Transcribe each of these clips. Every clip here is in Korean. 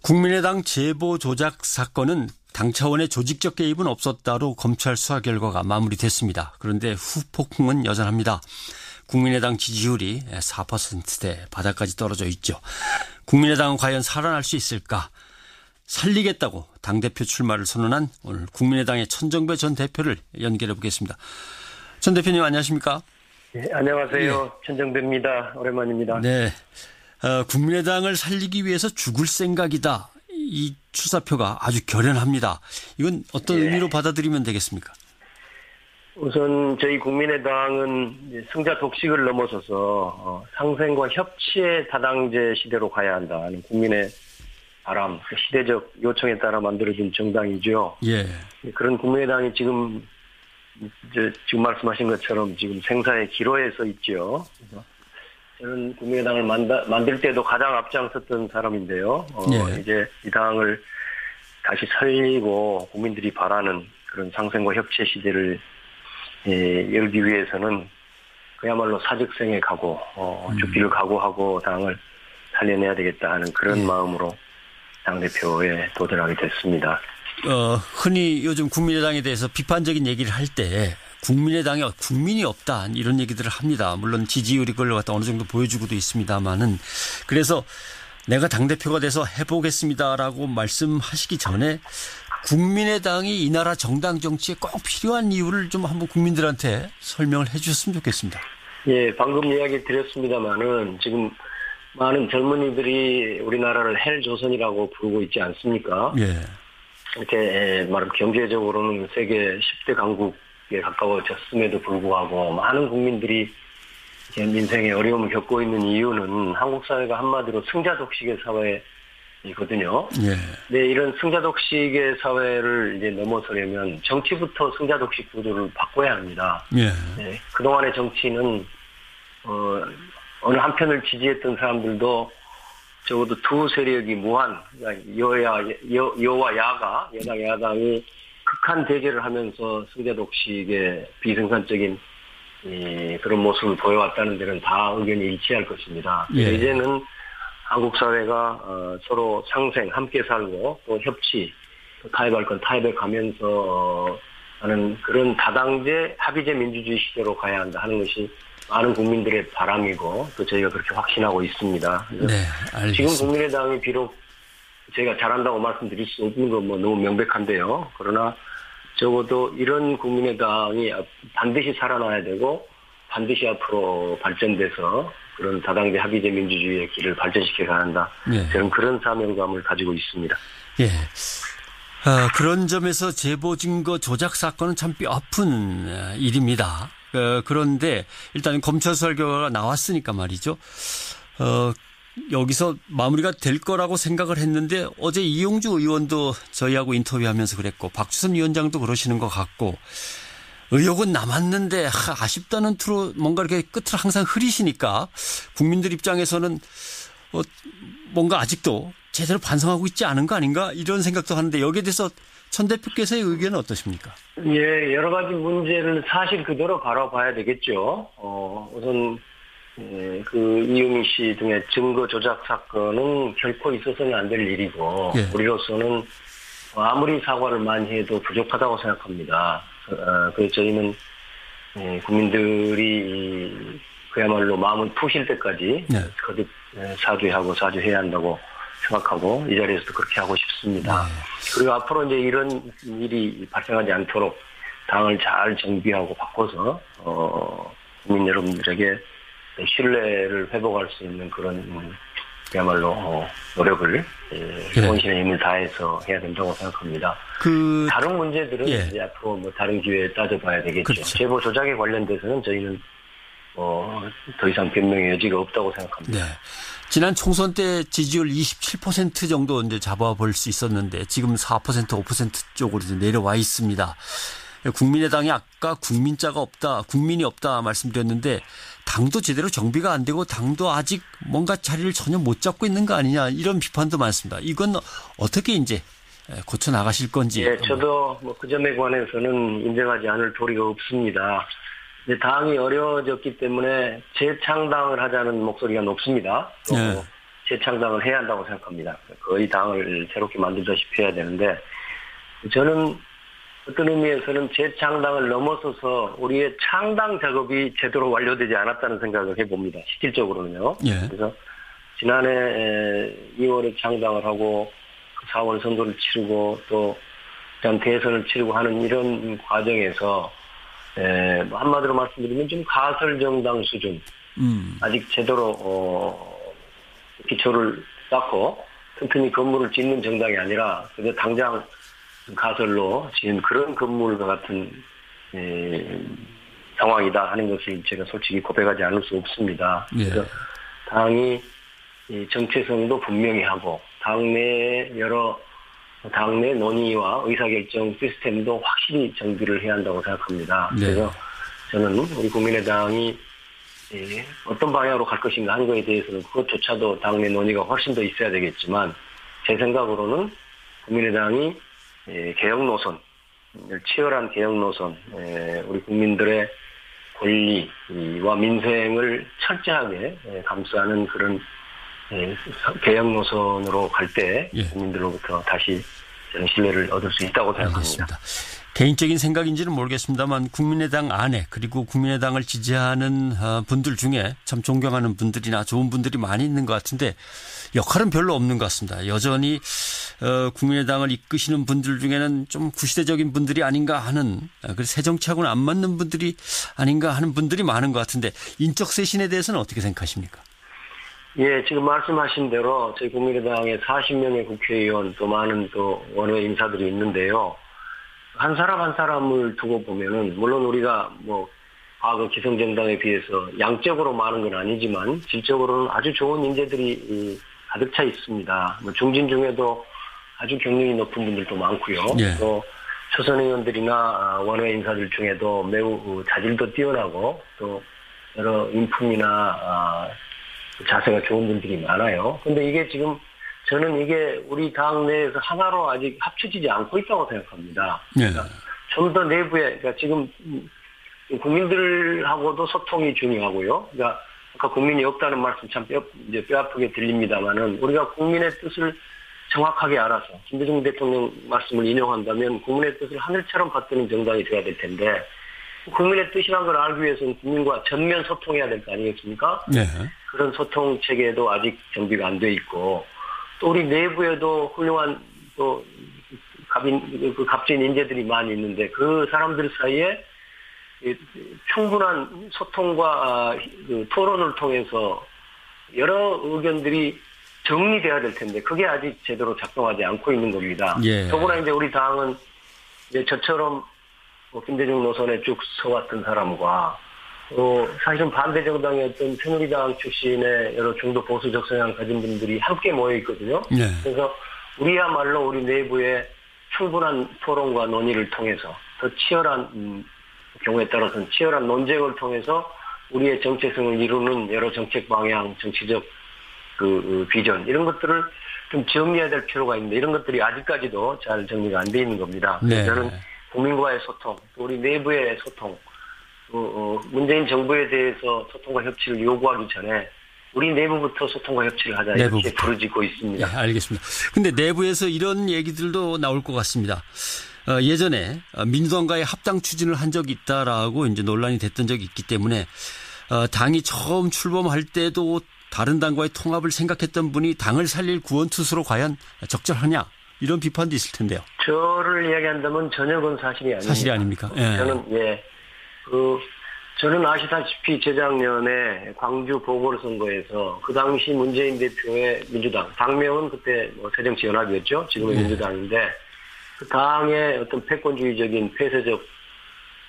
국민의당 제보 조작 사건은 당 차원의 조직적 개입은 없었다로 검찰 수사 결과가 마무리됐습니다. 그런데 후폭풍은 여전합니다. 국민의당 지지율이 4%대 바닥까지 떨어져 있죠. 국민의당은 과연 살아날 수 있을까? 살리겠다고 당대표 출마를 선언한 오늘 국민의당의 천정배 전 대표를 연결해 보겠습니다. 전 대표님 안녕하십니까? 네, 안녕하세요. 천정배입니다. 오랜만입니다. 네, 국민의당을 살리기 위해서 죽을 생각이다. 이 출사표가 아주 결연합니다. 이건 어떤 의미로 받아들이면 되겠습니까? 우선 저희 국민의당은 승자 독식을 넘어서서 상생과 협치의 다당제 시대로 가야 한다는 국민의 바람, 시대적 요청에 따라 만들어진 정당이죠. 예. 그런 국민의당이 지금 말씀하신 것처럼 지금 생사의 기로에 서 있죠. 저는 국민의당을 만들 때도 가장 앞장섰던 사람인데요. 예. 이제 이 당을 다시 살리고 국민들이 바라는 그런 상생과 협치의 시대를 열기 위해서는 그야말로 사직생에 각오, 죽기를 각오하고 당을 살려내야 되겠다 하는 그런 마음으로 당대표에 도전하게 됐습니다. 흔히 요즘 국민의당에 대해서 비판적인 얘기를 할 때 국민의당에 국민이 없다 이런 얘기들을 합니다. 물론 지지율이 그걸 갖다 어느 정도 보여주고도 있습니다만은 그래서 내가 당대표가 돼서 해보겠습니다라고 말씀하시기 전에 국민의당이 이 나라 정당 정치에 꼭 필요한 이유를 좀 한번 국민들한테 설명을 해 주셨으면 좋겠습니다. 예, 방금 이야기 드렸습니다만은 지금 많은 젊은이들이 우리나라를 헬조선이라고 부르고 있지 않습니까? 예. 이렇게 말하면 경제적으로는 세계 10대 강국에 가까워졌음에도 불구하고 많은 국민들이 민생에 어려움을 겪고 있는 이유는 한국 사회가 한마디로 승자독식의 사회이거든요. 예. 네, 이런 승자독식의 사회를 이제 넘어서려면 정치부터 승자독식 구조를 바꿔야 합니다. 예. 네, 그동안의 정치는 어느 한편을 지지했던 사람들도 적어도 두 세력이 무한, 여와 야가, 여당, 야당이 극한 대결을 하면서 승자독식의 비생산적인 그런 모습을 보여왔다는 데는 다 의견이 일치할 것입니다. 예. 이제는 한국 사회가 서로 상생, 함께 살고 또 협치, 또 타협할 건 타협해가면서 하는 그런 다당제, 합의제 민주주의 시대로 가야 한다 하는 것이 많은 국민들의 바람이고 또 저희가 그렇게 확신하고 있습니다. 네, 알겠습니다. 지금 국민의당이 비록 제가 잘한다고 말씀드릴 수 없는 건 뭐 너무 명백한데요. 그러나 적어도 이런 국민의당이 반드시 살아나야 되고 반드시 앞으로 발전돼서 그런 다당제 합의제 민주주의의 길을 발전시켜 가야 한다. 네. 저는 그런 사명감을 가지고 있습니다. 예. 그런 점에서 제보 증거 조작 사건은 참 뼈아픈 일입니다. 그런데 일단 검찰 수사 결과가 나왔으니까 말이죠. 여기서 마무리가 될 거라고 생각을 했는데 어제 이용주 의원도 저희하고 인터뷰하면서 그랬고 박주선 위원장도 그러시는 것 같고 의혹은 남았는데 아쉽다는 투로 뭔가 이렇게 끝을 항상 흐리시니까 국민들 입장에서는 뭔가 아직도 제대로 반성하고 있지 않은 거 아닌가 이런 생각도 하는데 여기에 대해서 천 대표께서의 의견은 어떠십니까? 예, 여러 가지 문제를 사실 그대로 바라봐야 되겠죠. 우선 그 이유미 씨 등의 증거 조작 사건은 결코 있어서는 안 될 일이고 예. 우리로서는 아무리 사과를 많이 해도 부족하다고 생각합니다. 그래서 저희는 국민들이 그야말로 마음을 푸실 때까지 거듭 사죄해야 한다고 생각하고 이 자리에서도 그렇게 하고 싶습니다. 네. 그리고 앞으로 이제 이런 일이 발생하지 않도록 당을 잘 정비하고 바꿔서 국민 여러분들에게 신뢰를 회복할 수 있는 그런 그야말로 노력을 혼신의 힘을 다해서 해야 된다고 생각합니다. 다른 문제들은 이제 앞으로 뭐 다른 기회에 따져봐야 되겠죠. 그렇죠. 제보 조작에 관련돼서는 저희는 더 이상 변명의 여지가 없다고 생각합니다. 네. 지난 총선 때 지지율 27% 정도 이제 잡아볼 수 있었는데 지금 4%, 5% 쪽으로 이제 내려와 있습니다. 국민의당이 아까 국민자가 없다, 국민이 없다 말씀드렸는데 당도 제대로 정비가 안 되고 당도 아직 뭔가 자리를 전혀 못 잡고 있는 거 아니냐 이런 비판도 많습니다. 이건 어떻게 이제 고쳐 나가실 건지. 네, 저도 뭐 그 점에 관해서는 인정하지 않을 도리가 없습니다. 이제 당이 어려워졌기 때문에 재창당을 하자는 목소리가 높습니다. 또 재창당을 해야 한다고 생각합니다. 거의 당을 새롭게 만들다시피 해야 되는데 저는 어떤 의미에서는 재창당을 넘어서서 우리의 창당 작업이 제대로 완료되지 않았다는 생각을 해봅니다. 실질적으로는요. 예. 그래서 지난해 2월에 창당을 하고 4월 선거를 치르고 또 대선을 치르고 하는 이런 과정에서 한마디로 말씀드리면 좀 가설 정당 수준 아직 제대로 기초를 쌓고 튼튼히 건물을 짓는 정당이 아니라 그저 당장 가설로 지은 그런 건물과 같은 상황이다 하는 것을 제가 솔직히 고백하지 않을 수 없습니다. 예. 그래서 당이 정체성도 분명히 하고 당내 논의와 의사결정 시스템도 확실히 정비를 해야 한다고 생각합니다. 네. 그래서 저는 우리 국민의당이 어떤 방향으로 갈 것인가 하는 것에 대해서는 그것조차도 당내 논의가 훨씬 더 있어야 되겠지만 제 생각으로는 국민의당이 개혁 노선, 치열한 개혁 노선, 우리 국민들의 권리와 민생을 철저하게 감수하는 그런 개혁 노선으로 갈 때 예. 국민들로부터 다시 저는 신뢰를 얻을 수 있다고 생각합니다. 알겠습니다. 개인적인 생각인지는 모르겠습니다만 국민의당 안에 그리고 국민의당을 지지하는 분들 중에 참 존경하는 분들이나 좋은 분들이 많이 있는 것 같은데 역할은 별로 없는 것 같습니다. 여전히 국민의당을 이끄시는 분들 중에는 좀 구시대적인 분들이 아닌가 하는 새 정치하고는 안 맞는 분들이 아닌가 하는 분들이 많은 것 같은데 인적 쇄신에 대해서는 어떻게 생각하십니까? 예, 지금 말씀하신 대로 저희 국민의당에 40명의 국회의원 또 많은 또 원외 인사들이 있는데요. 한 사람 한 사람을 두고 보면은 물론 우리가 과거 기성정당에 비해서 양적으로 많은 건 아니지만 질적으로는 아주 좋은 인재들이 가득 차 있습니다. 중진 중에도 아주 경륜이 높은 분들도 많고요. 예. 또 초선 의원들이나 원외 인사들 중에도 매우 자질도 뛰어나고 또 여러 인품이나 자세가 좋은 분들이 많아요. 근데 이게 지금 저는 이게 우리 당 내에서 하나로 아직 합쳐지지 않고 있다고 생각합니다. 그러니까 좀 더 내부에, 그러니까 지금 국민들하고도 소통이 중요하고요. 그러니까 아까 국민이 없다는 말씀 참 뼈 아프게 들립니다만은 우리가 국민의 뜻을 정확하게 알아서 김대중 대통령 말씀을 인용한다면 국민의 뜻을 하늘처럼 받드는 정당이 돼야 될 텐데 국민의 뜻이란 걸 알기 위해서는 국민과 전면 소통해야 될 거 아니겠습니까? 네. 그런 소통 체계도 아직 정비가 안 돼 있고 또 우리 내부에도 훌륭한 또 값진 인재들이 많이 있는데 그 사람들 사이에 충분한 소통과 토론을 통해서 여러 의견들이 정리돼야 될 텐데 그게 아직 제대로 작동하지 않고 있는 겁니다. 예. 더구나 이제 우리 당은 이제 저처럼 김대중 노선에 쭉 서왔던 사람과 사실은 반대 정당의 어떤 새누리당 출신의 여러 중도 보수적 성향 가진 분들이 함께 모여 있거든요. 네. 그래서 우리야말로 우리 내부에 충분한 토론과 논의를 통해서 더 치열한 경우에 따라서는 치열한 논쟁을 통해서 우리의 정체성을 이루는 여러 정책 방향, 정치적 비전 이런 것들을 좀 정리해야 될 필요가 있는데 이런 것들이 아직까지도 잘 정리가 안 돼 있는 겁니다. 네. 저는 국민과의 소통, 또 우리 내부의 소통, 문재인 정부에 대해서 소통과 협치를 요구하기 전에 우리 내부부터 소통과 협치를 하자 이렇게 부르짖고 있습니다. 네, 알겠습니다. 근데 내부에서 이런 얘기들도 나올 것 같습니다. 예전에 민주당과의 합당 추진을 한 적이 있다라고 이제 논란이 됐던 적이 있기 때문에 당이 처음 출범할 때도 다른 당과의 통합을 생각했던 분이 당을 살릴 구원투수로 과연 적절하냐 이런 비판도 있을 텐데요. 저를 이야기한다면 전혀 그건 사실이 아닙니다. 사실이 아닙니까? 예. 저는 아시다시피 재작년에 광주 보궐선거에서 그 당시 문재인 대표의 민주당, 당명은 그때 새정치연합이었죠. 지금의 민주당인데 그 당의 어떤 패권주의적인 폐쇄적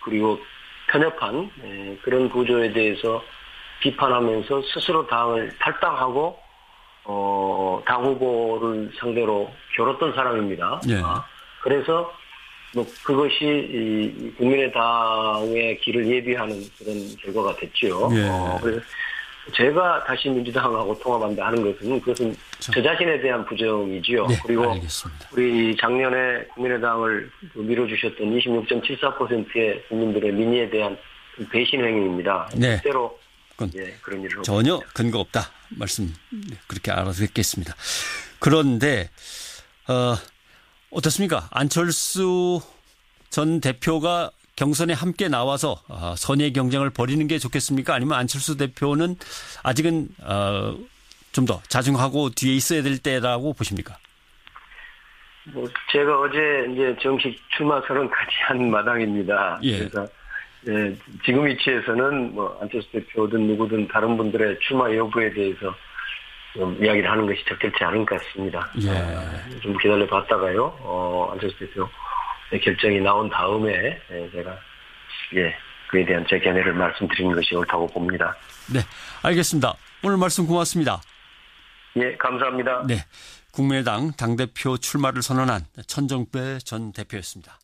그리고 편협한 그런 구조에 대해서 비판하면서 스스로 당을 탈당하고 당 후보를 상대로 겨뤘던 사람입니다. 예. 그래서 그것이 국민의당의 길을 예비하는 그런 결과가 됐죠. 예. 그래서 제가 다시 민주당하고 통합한다 하는 것은 그것은 저 자신에 대한 부정이지요. 네, 그리고 알겠습니다. 우리 작년에 국민의당을 밀어주셨던 26.74%의 국민들의 민의에 대한 배신 행위입니다. 네. 실제로 그건 예, 그런 일은 전혀 없습니다. 근거 없다 말씀 그렇게 알아듣겠습니다. 그런데 어떻습니까? 안철수 전 대표가 경선에 함께 나와서 선의 경쟁을 벌이는 게 좋겠습니까? 아니면 안철수 대표는 아직은 좀 더 자중하고 뒤에 있어야 될 때라고 보십니까? 뭐 제가 어제 이제 정식 출마 선언까지 한 마당입니다. 예. 그래서 지금 위치에서는 뭐 안철수 대표든 누구든 다른 분들의 출마 여부에 대해서 좀 이야기를 하는 것이 적절치 않은 것 같습니다. 예. 좀 기다려 봤다가요. 안철수 대표 결정이 나온 다음에 제가 그에 대한 제 견해를 말씀드리는 것이 옳다고 봅니다. 네, 알겠습니다. 오늘 말씀 고맙습니다. 예, 감사합니다. 네, 국민의당 당대표 출마를 선언한 천정배 전 대표였습니다.